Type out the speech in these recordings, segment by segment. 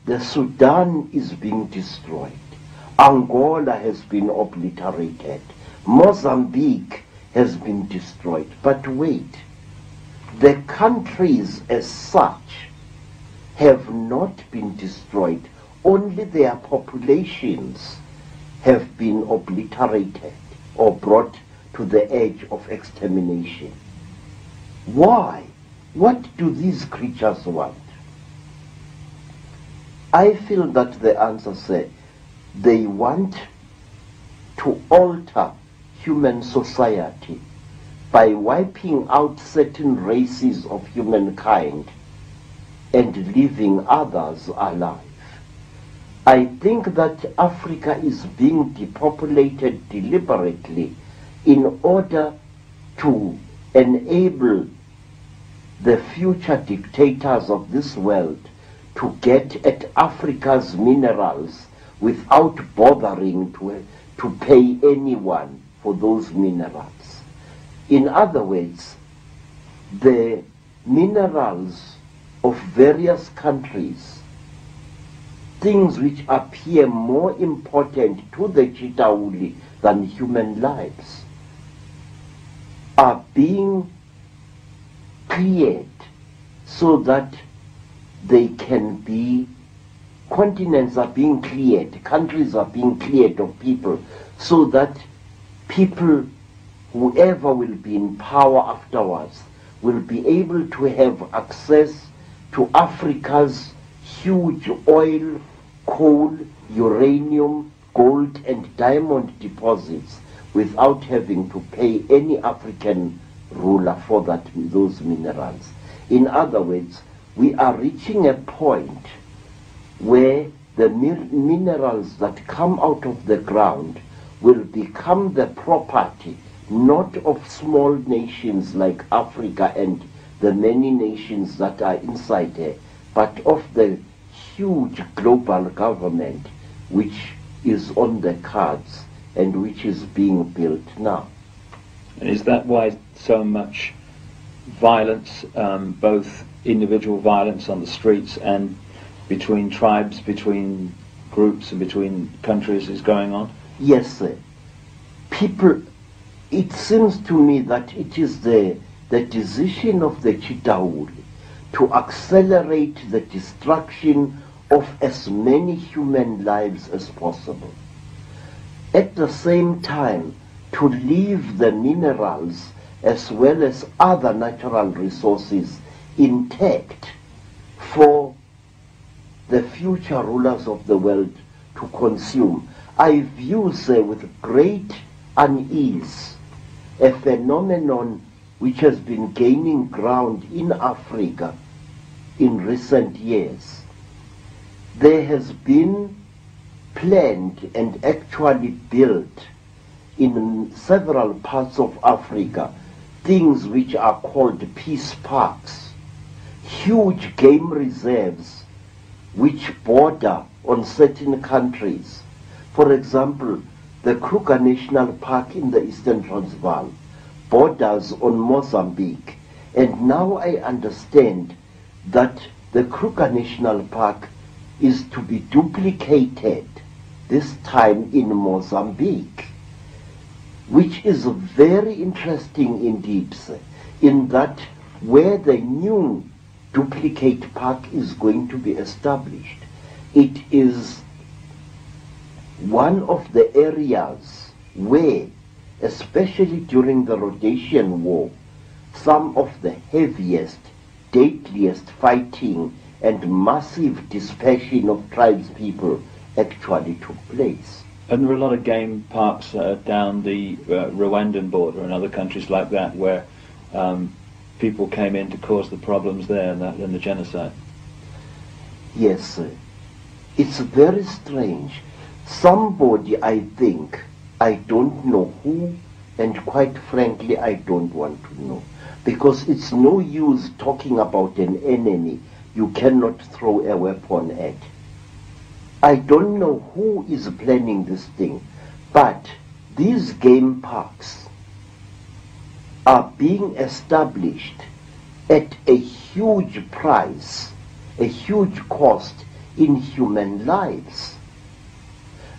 the Sudan is being destroyed. Angola has been obliterated. Mozambique has been destroyed. But wait, the countries as such have not been destroyed. Only their populations have been obliterated or brought to the edge of extermination. Why? What do these creatures want? I feel that the answer says they want to alter human society by wiping out certain races of humankind and leaving others alive. I think that Africa is being depopulated deliberately in order to enable the future dictators of this world to get at Africa's minerals without bothering to pay anyone for those minerals. In other words, the minerals of various countries, things which appear more important to the Chitauli than human lives, are being cleared so that they can be, continents are being cleared, countries are being cleared of people, so that people, whoever will be in power afterwards, will be able to have access to Africa's huge oil, coal, uranium, gold and diamond deposits without having to pay any African ruler for those minerals. In other words, we are reaching a point where the minerals that come out of the ground will become the property not of small nations like Africa and the many nations that are inside there, but of the huge global government which is on the cards and which is being built now. And is that why so much violence, both individual violence on the streets and between tribes, between groups and between countries is going on? Yes, sir. People, it seems to me that it is the decision of the Chitauli to accelerate the destruction of as many human lives as possible. At the same time, to leave the minerals as well as other natural resources intact for the future rulers of the world to consume. I view, say, with great unease a phenomenon which has been gaining ground in Africa in recent years. There has been planned and actually built in several parts of Africa things which are called peace parks, huge game reserves which border on certain countries. For example, the Kruger National Park in the Eastern Transvaal borders on Mozambique, and now I understand that the Kruger National Park is to be duplicated, this time in Mozambique, which is very interesting indeed, sir, in that where the new duplicate park is going to be established, it is one of the areas where, especially during the Rhodesian War, some of the heaviest, deadliest fighting and massive dispersion of tribespeople actually took place. And there are a lot of game parks down the Rwandan border and other countries like that where people came in to cause the problems there and the genocide. Yes, sir. It's very strange. Somebody, I think, I don't know who, and quite frankly, I don't want to know. Because it's no use talking about an enemy you cannot throw a weapon at. I don't know who is planning this thing, but these game parks are being established at a huge price, a huge cost, in human lives.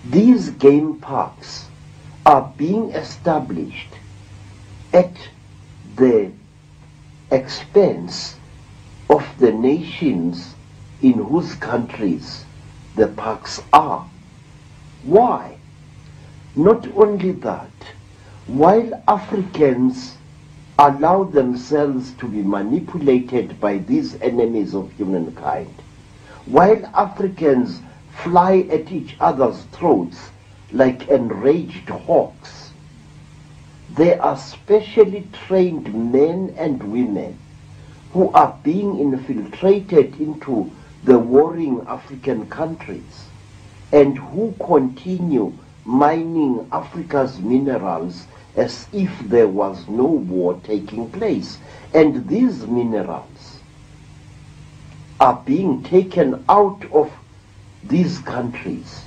These game parks are being established at the expense of the nations in whose countries the parks are. Why? Not only that, while Africans allow themselves to be manipulated by these enemies of humankind, while Africans fly at each other's throats like enraged hawks, there are specially trained men and women who are being infiltrated into the warring African countries and who continue mining Africa's minerals as if there was no war taking place. And these minerals are being taken out of these countries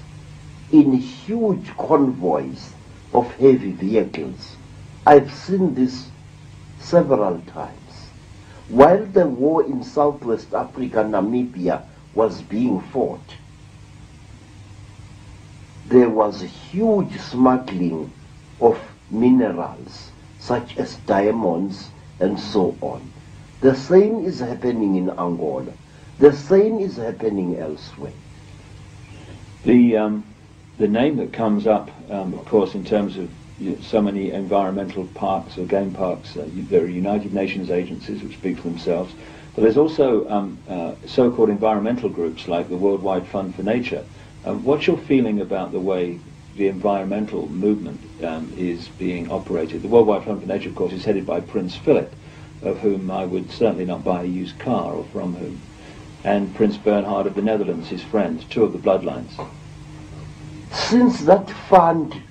in huge convoys of heavy vehicles. I've seen this several times. While the war in Southwest Africa, Namibia, was being fought, there was huge smuggling of minerals such as diamonds and so on. The same is happening in Angola. The same is happening elsewhere. The name that comes up, of course, in terms of so many environmental parks or game parks, there are United Nations agencies which speak for themselves, but there's also so-called environmental groups like the Worldwide Fund for Nature. What's your feeling about the way the environmental movement is being operated? The Worldwide Fund for Nature, of course, is headed by Prince Philip, of whom I would certainly not buy a used car, or from whom, and Prince Bernhard of the Netherlands, his friend, two of the bloodlines. Since that fund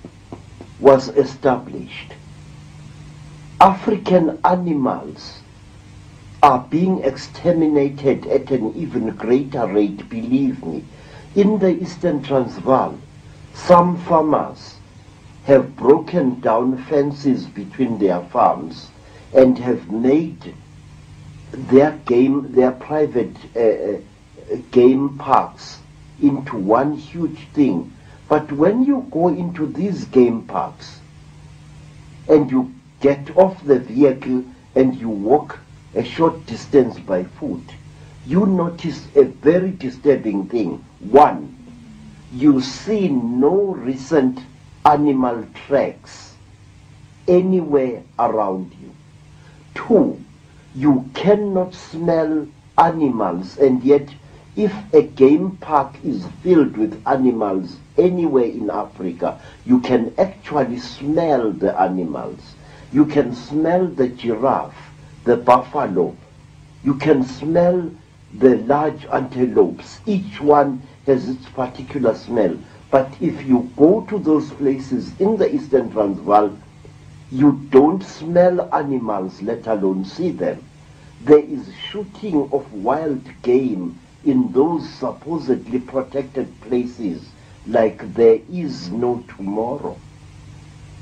was established, African animals are being exterminated at an even greater rate, believe me. In the Eastern Transvaal, some farmers have broken down fences between their farms and have made their private game parks into one huge thing. But when you go into these game parks and you get off the vehicle and you walk a short distance by foot, you notice a very disturbing thing. One, you see no recent animal tracks anywhere around you. Two, you cannot smell animals, and yet if a game park is filled with animals anywhere in Africa, you can actually smell the animals. You can smell the giraffe, the buffalo. You can smell the large antelopes. Each one has its particular smell. But if you go to those places in the Eastern Transvaal, you don't smell animals, let alone see them. There is shooting of wild game in those supposedly protected places like there is no tomorrow.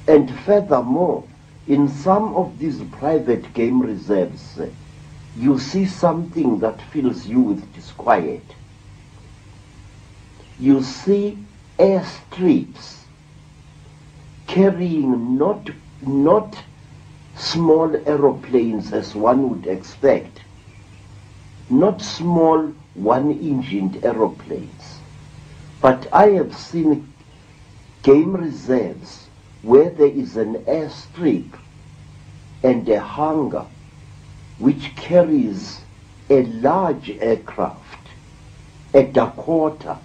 And furthermore, in some of these private game reserves, you see something that fills you with disquiet. You see airstrips carrying not small aeroplanes as one would expect, not small one-engined aeroplanes, but I have seen game reserves where there is an airstrip and a hangar which carries a large aircraft, a Dakota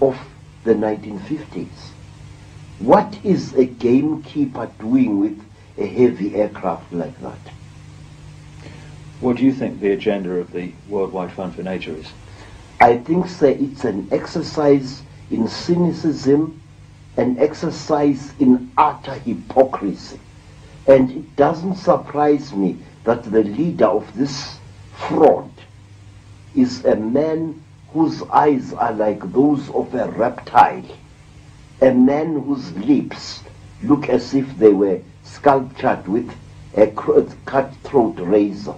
of the 1950s. What is a gamekeeper doing with a heavy aircraft like that? What do you think the agenda of the Worldwide Fund for Nature is? I think, sir, it's an exercise in cynicism, an exercise in utter hypocrisy. And it doesn't surprise me that the leader of this fraud is a man whose eyes are like those of a reptile, a man whose lips look as if they were sculptured with a cutthroat razor.